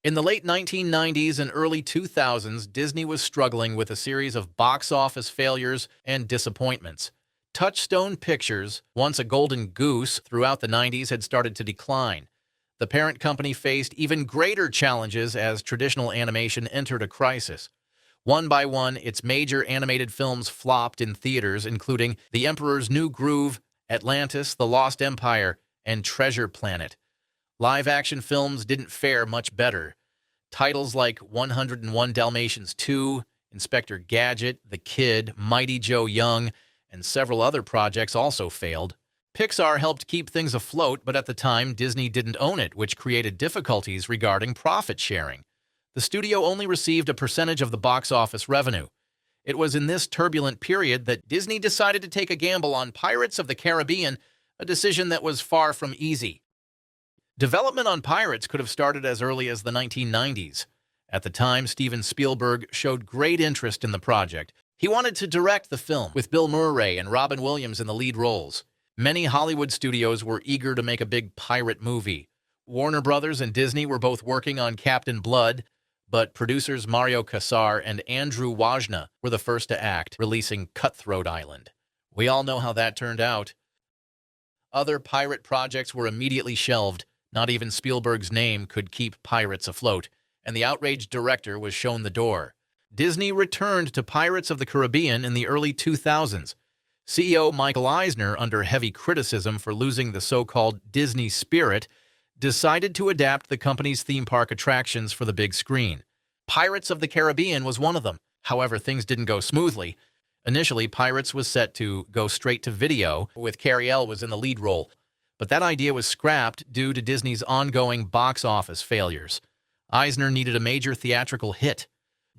In the late 1990s and early 2000s, Disney was struggling with a series of box office failures and disappointments. Touchstone Pictures, once a golden goose throughout the 90s, had started to decline. The parent company faced even greater challenges as traditional animation entered a crisis. One by one, its major animated films flopped in theaters, including The Emperor's New Groove, Atlantis, The Lost Empire, and Treasure Planet. Live-action films didn't fare much better. Titles like 101 Dalmatians 2, Inspector Gadget, The Kid, Mighty Joe Young, and several other projects also failed. Pixar helped keep things afloat, but at the time, Disney didn't own it, which created difficulties regarding profit sharing. The studio only received a percentage of the box office revenue. It was in this turbulent period that Disney decided to take a gamble on Pirates of the Caribbean, a decision that was far from easy. Development on Pirates could have started as early as the 1990s. At the time, Steven Spielberg showed great interest in the project. He wanted to direct the film, with Bill Murray and Robin Williams in the lead roles. Many Hollywood studios were eager to make a big pirate movie. Warner Brothers and Disney were both working on Captain Blood, but producers Mario Kassar and Andrew Wajna were the first to act, releasing Cutthroat Island. We all know how that turned out. Other pirate projects were immediately shelved. Not even Spielberg's name could keep Pirates afloat, and the outraged director was shown the door. Disney returned to Pirates of the Caribbean in the early 2000s. CEO Michael Eisner, under heavy criticism for losing the so-called Disney spirit, decided to adapt the company's theme park attractions for the big screen. Pirates of the Caribbean was one of them. However, things didn't go smoothly. Initially, Pirates was set to go straight to video, with Cary Elwes in the lead role. But that idea was scrapped due to Disney's ongoing box office failures. Eisner needed a major theatrical hit.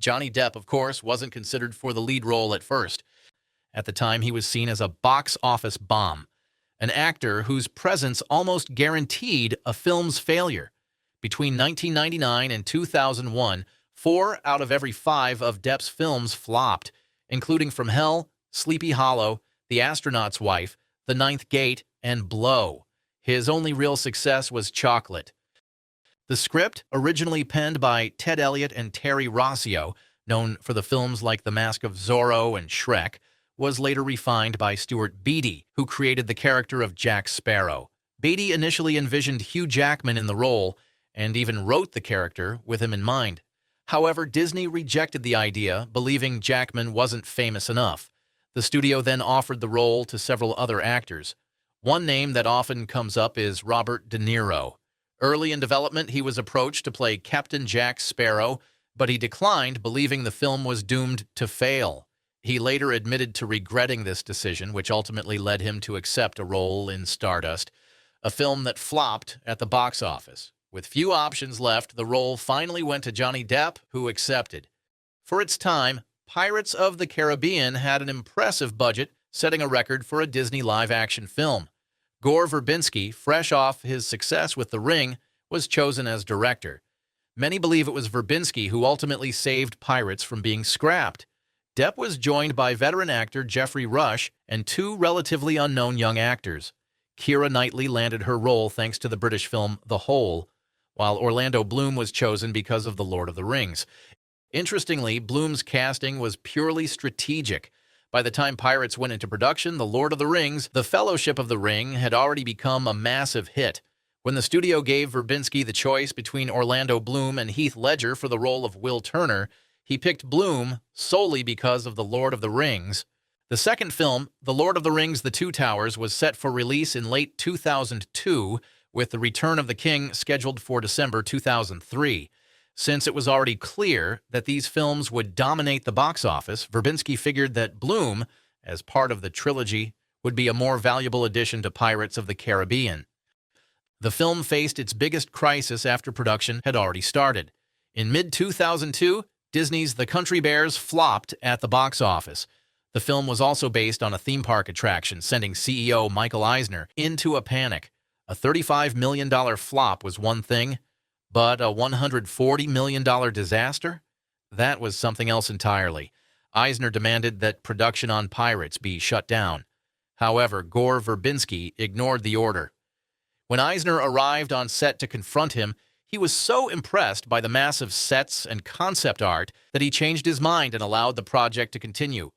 Johnny Depp, of course, wasn't considered for the lead role at first. At the time, he was seen as a box office bomb, an actor whose presence almost guaranteed a film's failure. Between 1999 and 2001, 4 out of every 5 of Depp's films flopped, including From Hell, Sleepy Hollow, The Astronaut's Wife, The Ninth Gate, and Blow. His only real success was Chocolate. The script, originally penned by Ted Elliott and Terry Rossio, known for the films like The Mask of Zorro and Shrek, was later refined by Stuart Beattie, who created the character of Jack Sparrow. Beattie initially envisioned Hugh Jackman in the role and even wrote the character with him in mind. However, Disney rejected the idea, believing Jackman wasn't famous enough. The studio then offered the role to several other actors. One name that often comes up is Robert De Niro. Early in development, he was approached to play Captain Jack Sparrow, but he declined, believing the film was doomed to fail. He later admitted to regretting this decision, which ultimately led him to accept a role in Stardust, a film that flopped at the box office. With few options left, the role finally went to Johnny Depp, who accepted. For its time, Pirates of the Caribbean had an impressive budget, setting a record for a Disney live-action film. Gore Verbinski, fresh off his success with The Ring, was chosen as director. Many believe it was Verbinski who ultimately saved Pirates from being scrapped. Depp was joined by veteran actor Jeffrey Rush and 2 relatively unknown young actors. Keira Knightley landed her role thanks to the British film The Hole, while Orlando Bloom was chosen because of The Lord of the Rings. Interestingly, Bloom's casting was purely strategic. By the time Pirates went into production, The Lord of the Rings, The Fellowship of the Ring, had already become a massive hit. When the studio gave Verbinski the choice between Orlando Bloom and Heath Ledger for the role of Will Turner, he picked Bloom solely because of The Lord of the Rings. The second film, The Lord of the Rings: The Two Towers, was set for release in late 2002, with The Return of the King scheduled for December 2003. Since it was already clear that these films would dominate the box office, Verbinski figured that Bloom, as part of the trilogy, would be a more valuable addition to Pirates of the Caribbean. The film faced its biggest crisis after production had already started. In mid-2002, Disney's The Country Bears flopped at the box office. The film was also based on a theme park attraction, sending CEO Michael Eisner into a panic. A $35 million flop was one thing, but a $140 million disaster? That was something else entirely. Eisner demanded that production on Pirates be shut down. However, Gore Verbinski ignored the order. When Eisner arrived on set to confront him, He was so impressed by the massive sets and concept art that he changed his mind and allowed the project to continue.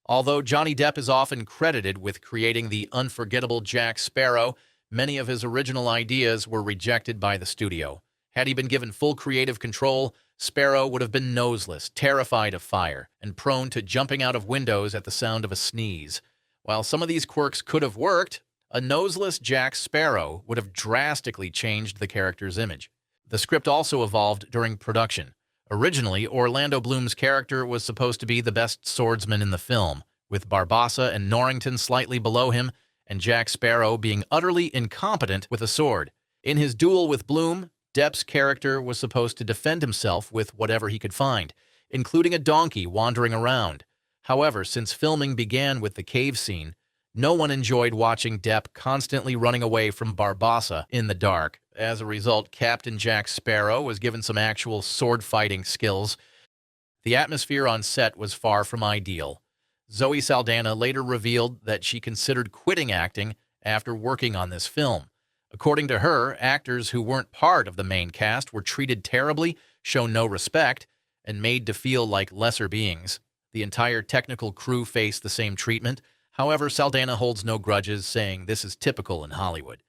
Although Johnny Depp is often credited with creating the unforgettable Jack Sparrow, many of his original ideas were rejected by the studio. Had he been given full creative control, Sparrow would have been noseless, terrified of fire, and prone to jumping out of windows at the sound of a sneeze. While some of these quirks could have worked, a noseless Jack Sparrow would have drastically changed the character's image. The script also evolved during production. Originally, Orlando Bloom's character was supposed to be the best swordsman in the film, with Barbossa and Norrington slightly below him, and Jack Sparrow being utterly incompetent with a sword. In his duel with Bloom, Depp's character was supposed to defend himself with whatever he could find, including a donkey wandering around. However, since filming began with the cave scene, no one enjoyed watching Depp constantly running away from Barbossa in the dark. As a result, Captain Jack Sparrow was given some actual sword-fighting skills. The atmosphere on set was far from ideal. Zoe Saldana later revealed that she considered quitting acting after working on this film. According to her, actors who weren't part of the main cast were treated terribly, shown no respect, and made to feel like lesser beings. The entire technical crew faced the same treatment. However, Saldana holds no grudges, saying this is typical in Hollywood.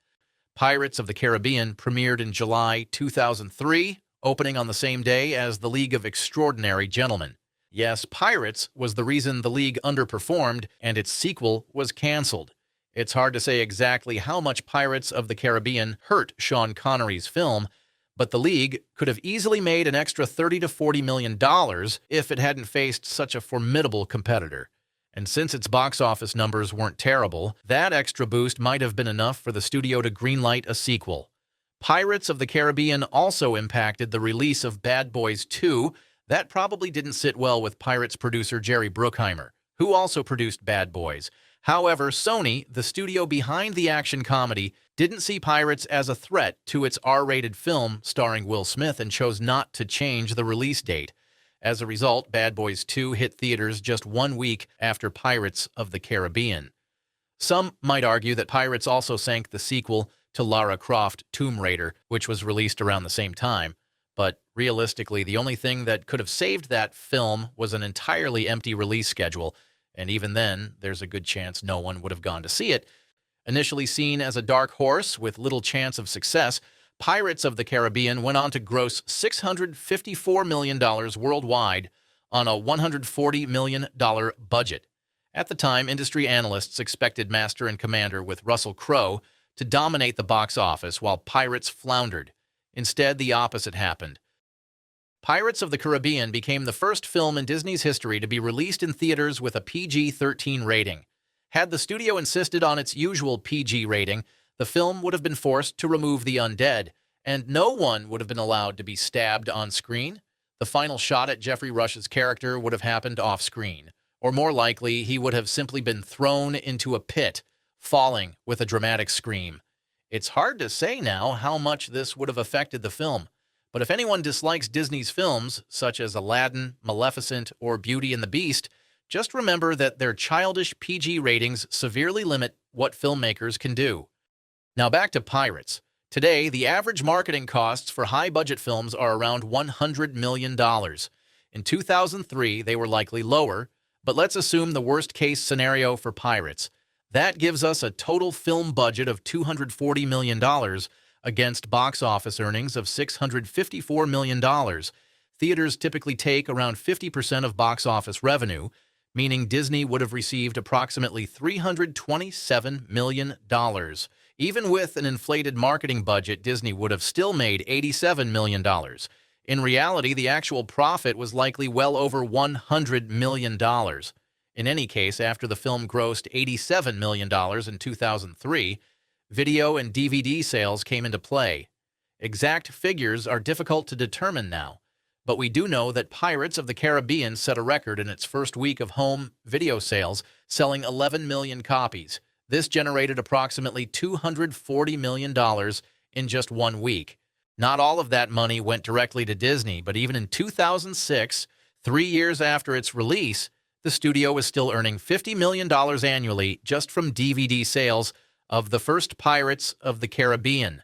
Pirates of the Caribbean premiered in July 2003, opening on the same day as The League of Extraordinary Gentlemen. Yes, Pirates was the reason The League underperformed and its sequel was canceled. It's hard to say exactly how much Pirates of the Caribbean hurt Sean Connery's film, but The League could have easily made an extra $30 to $40 million if it hadn't faced such a formidable competitor. And since its box office numbers weren't terrible, that extra boost might have been enough for the studio to greenlight a sequel. Pirates of the Caribbean also impacted the release of Bad Boys 2. That probably didn't sit well with Pirates producer Jerry Bruckheimer, who also produced Bad Boys. However, Sony, the studio behind the action comedy, didn't see Pirates as a threat to its R-rated film starring Will Smith and chose not to change the release date. As a result, Bad Boys 2 hit theaters just 1 week after Pirates of the Caribbean. Some might argue that Pirates also sank the sequel to Lara Croft Tomb Raider, which was released around the same time. But realistically, the only thing that could have saved that film was an entirely empty release schedule, and even then, there's a good chance no one would have gone to see it. Initially seen as a dark horse with little chance of success, Pirates of the Caribbean went on to gross $654 million worldwide on a $140 million budget. At the time, industry analysts expected Master and Commander with Russell Crowe to dominate the box office while Pirates floundered. Instead, the opposite happened. Pirates of the Caribbean became the first film in Disney's history to be released in theaters with a PG-13 rating. Had the studio insisted on its usual PG rating, the film would have been forced to remove the undead, and no one would have been allowed to be stabbed on screen. The final shot at Jeffrey Rush's character would have happened off-screen, or more likely, he would have simply been thrown into a pit, falling with a dramatic scream. It's hard to say now how much this would have affected the film, but if anyone dislikes Disney's films, such as Aladdin, Maleficent, or Beauty and the Beast, just remember that their childish PG ratings severely limit what filmmakers can do. Now back to Pirates. Today, the average marketing costs for high-budget films are around $100 million. In 2003, they were likely lower, but let's assume the worst-case scenario for Pirates. That gives us a total film budget of $240 million against box office earnings of $654 million. Theaters typically take around 50% of box office revenue, meaning Disney would have received approximately $327 million. Even with an inflated marketing budget, Disney would have still made $87 million. In reality, the actual profit was likely well over $100 million. In any case, after the film grossed $87 million in 2003, video and DVD sales came into play. Exact figures are difficult to determine now, but we do know that Pirates of the Caribbean set a record in its first week of home video sales, selling 11 million copies. This generated approximately $240 million in just 1 week. Not all of that money went directly to Disney, but even in 2006, 3 years after its release, the studio was still earning $50 million annually just from DVD sales of the first Pirates of the Caribbean.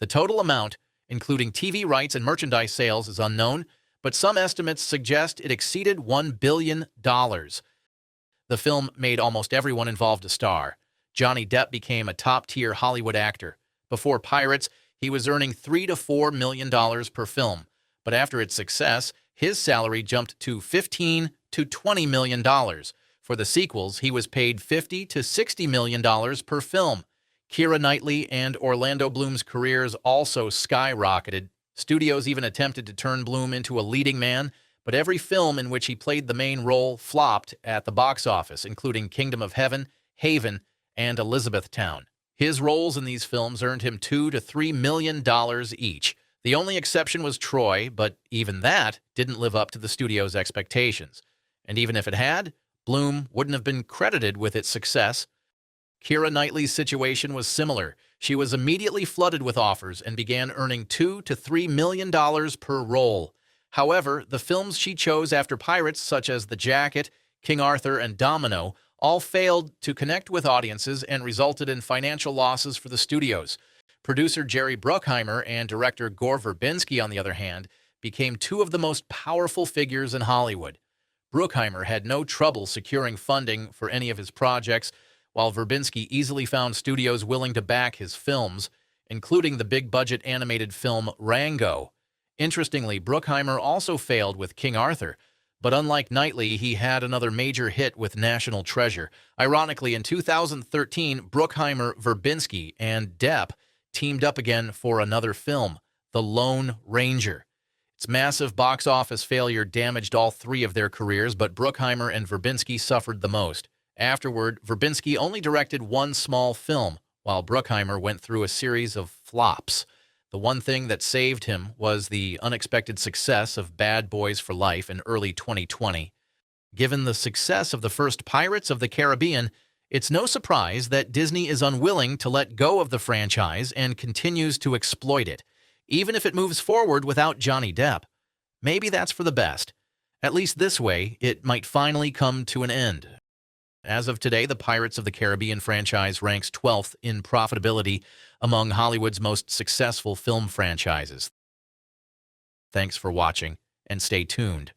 The total amount including TV rights and merchandise sales, is unknown, but some estimates suggest it exceeded $1 billion. The film made almost everyone involved a star. Johnny Depp became a top-tier Hollywood actor. Before Pirates, he was earning $3 to $4 million per film, but after its success, his salary jumped to $15 to $20 million. For the sequels, he was paid $50 to $60 million per film. Keira Knightley and Orlando Bloom's careers also skyrocketed. Studios even attempted to turn Bloom into a leading man, but every film in which he played the main role flopped at the box office, including Kingdom of Heaven, Haven, and Elizabethtown. His roles in these films earned him $2 to $3 million each. The only exception was Troy, but even that didn't live up to the studio's expectations. And even if it had, Bloom wouldn't have been credited with its success. Keira Knightley's situation was similar. She was immediately flooded with offers and began earning $2 to $3 million per role. However, the films she chose after Pirates, such as The Jacket, King Arthur, and Domino, all failed to connect with audiences and resulted in financial losses for the studios. Producer Jerry Bruckheimer and director Gore Verbinski, on the other hand, became two of the most powerful figures in Hollywood. Bruckheimer had no trouble securing funding for any of his projects, while Verbinski easily found studios willing to back his films, including the big-budget animated film Rango. Interestingly, Bruckheimer also failed with King Arthur, but unlike Knightley, he had another major hit with National Treasure. Ironically, in 2013, Bruckheimer, Verbinski, and Depp teamed up again for another film, The Lone Ranger. Its massive box office failure damaged all three of their careers, but Bruckheimer and Verbinski suffered the most. Afterward, Verbinski only directed one small film, while Bruckheimer went through a series of flops. The one thing that saved him was the unexpected success of Bad Boys for Life in early 2020. Given the success of the first Pirates of the Caribbean, it's no surprise that Disney is unwilling to let go of the franchise and continues to exploit it, even if it moves forward without Johnny Depp. Maybe that's for the best. At least this way, it might finally come to an end. As of today, the Pirates of the Caribbean franchise ranks 12th in profitability among Hollywood's most successful film franchises. Thanks for watching, and stay tuned.